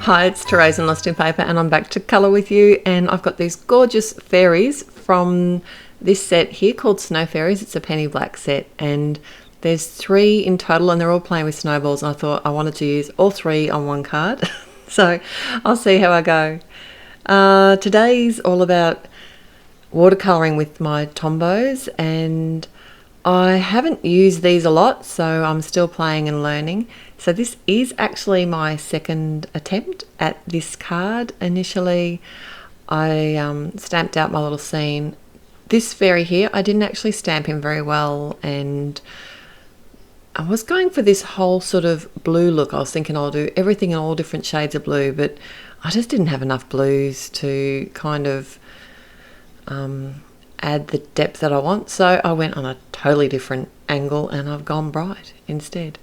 Hi, it's Therese in Lostinpaper and I'm back to colour with you, and I've got these gorgeous fairies from this set here called Snow Fairies. It's a penny black set and there's 3 in total and they're all playing with snowballs, and I thought I wanted to use all 3 on one card. So I'll see how I go. Today's all about watercolouring with my Tombows, and I haven't used these a lot, so I'm still playing and learning. So this is actually my second attempt at this card. Initially, I stamped out my little scene. This fairy here, I didn't actually stamp him very well, and I was going for this whole sort of blue look. I was thinking I'll do everything in all different shades of blue, but I just didn't have enough blues to kind of add the depth that I want. So I went on a totally different angle and I've gone bright instead.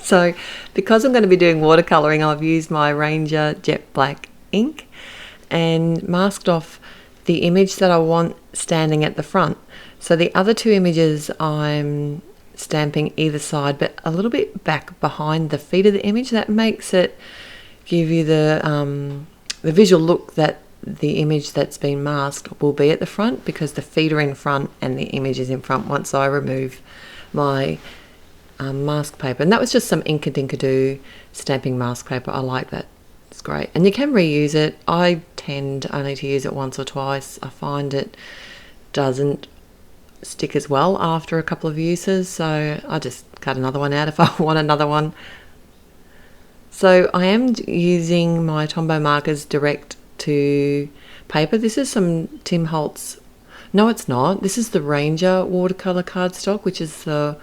So because I'm going to be doing watercolouring, I've used my Ranger Jet Black ink and masked off the image that I want standing at the front. So the other 2 images I'm stamping either side, but a little bit back behind the feet of the image. That makes it give you the visual look that the image that's been masked will be at the front, because the feet are in front and the image is in front once I remove my mask paper. And that was just some Inkadinkadoo stamping mask paper. I like that. It's great. And you can reuse it. I tend only to use it once or twice. I find it doesn't stick as well after a couple of uses, so I just cut another one out if I want another one. So I am using my Tombow markers direct to paper. This is some Tim Holtz. No, it's not. This is the Ranger watercolour cardstock, which is the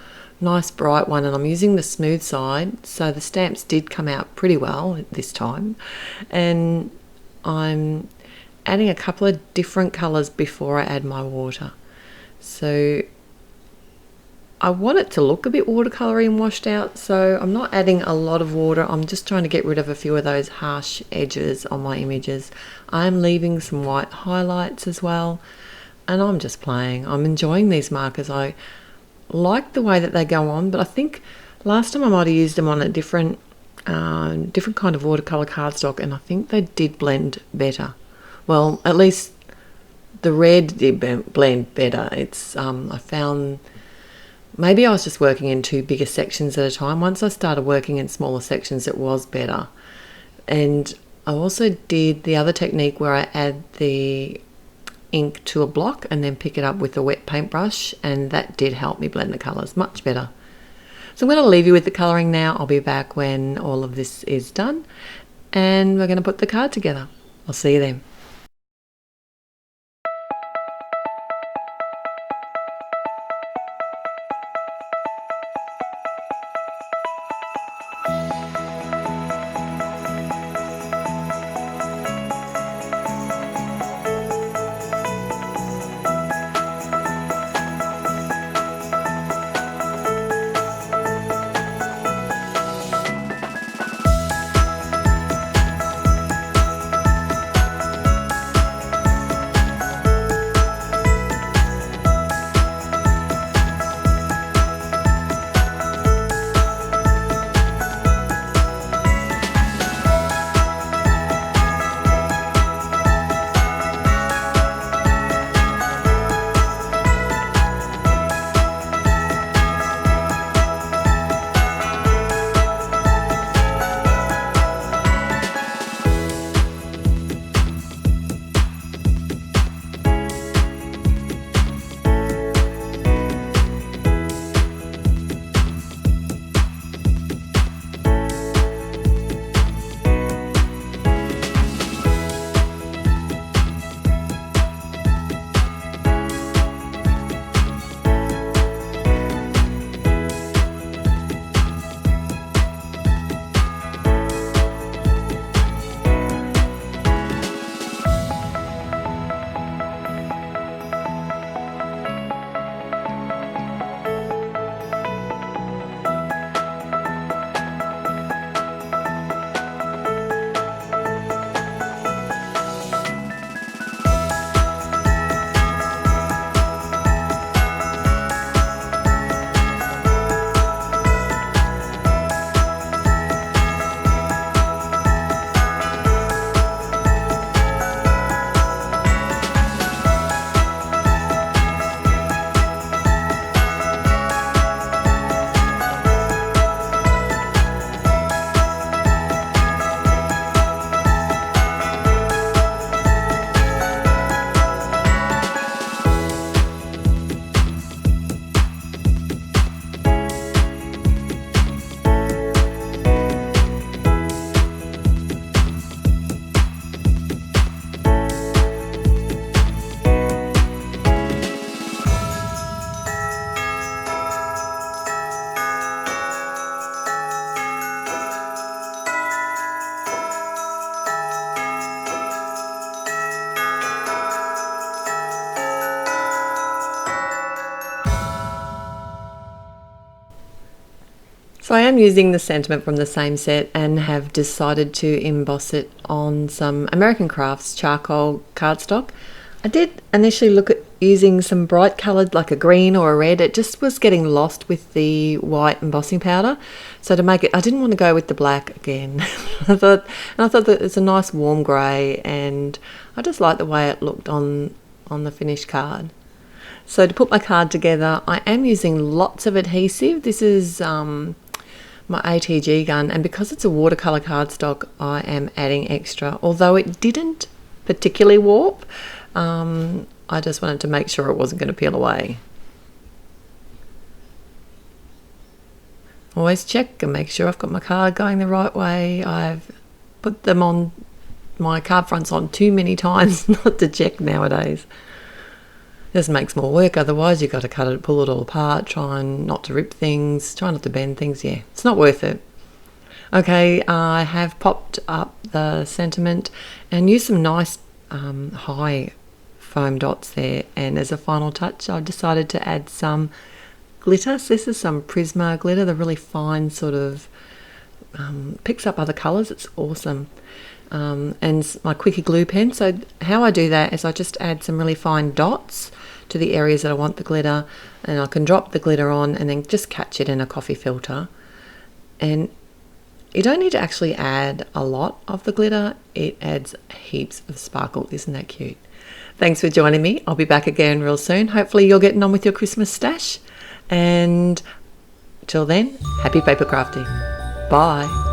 nice bright one, and I'm using the smooth side, so the stamps did come out pretty well this time. And I'm adding a couple of different colours before I add my water. So I want it to look a bit watercoloury and washed out, so I'm not adding a lot of water. I'm just trying to get rid of a few of those harsh edges on my images. I'm leaving some white highlights as well, and I'm just playing. I'm enjoying these markers. I like the way that they go on, but I think last time I might have used them on a different kind of watercolour cardstock, and I think they did blend better. Well, at least the red did blend better. It's I found maybe I was just working in 2 bigger sections at a time. Once I started working in smaller sections, it was better. And I also did the other technique where I add the ink to a block and then pick it up with a wet paintbrush, and that did help me blend the colours much better. So I'm going to leave you with the colouring now. I'll be back when all of this is done and we're going to put the card together. I'll see you then. So I am using the sentiment from the same set and have decided to emboss it on some American Crafts charcoal cardstock. I did initially look at using some bright coloured like a green or a red. It just was getting lost with the white embossing powder. So to make it, I didn't want to go with the black again. I thought that it's a nice warm grey, and I just like the way it looked on the finished card. So to put my card together, I am using lots of adhesive. This is my ATG gun, and because it's a watercolour cardstock, I am adding extra. Although it didn't particularly warp, I just wanted to make sure it wasn't going to peel away. Always check and make sure I've got my card going the right way. I've put them on, my card fronts on too many times not to check nowadays. This makes more work, otherwise you've got to cut it, pull it all apart, trying not to rip things, try not to bend things. Yeah, it's not worth it. Okay, I have popped up the sentiment and used some nice high foam dots there, and as a final touch I've decided to add some glitter. So this is some Prisma glitter, the really fine sort of picks up other colours. It's awesome. And my quickie glue pen. So how I do that is I just add some really fine dots to the areas that I want the glitter, and I can drop the glitter on and then just catch it in a coffee filter. And you don't need to actually add a lot of the glitter, it adds heaps of sparkle. Isn't that cute? Thanks for joining me. I'll be back again real soon. Hopefully you're getting on with your Christmas stash, and till then, happy paper crafting. Bye.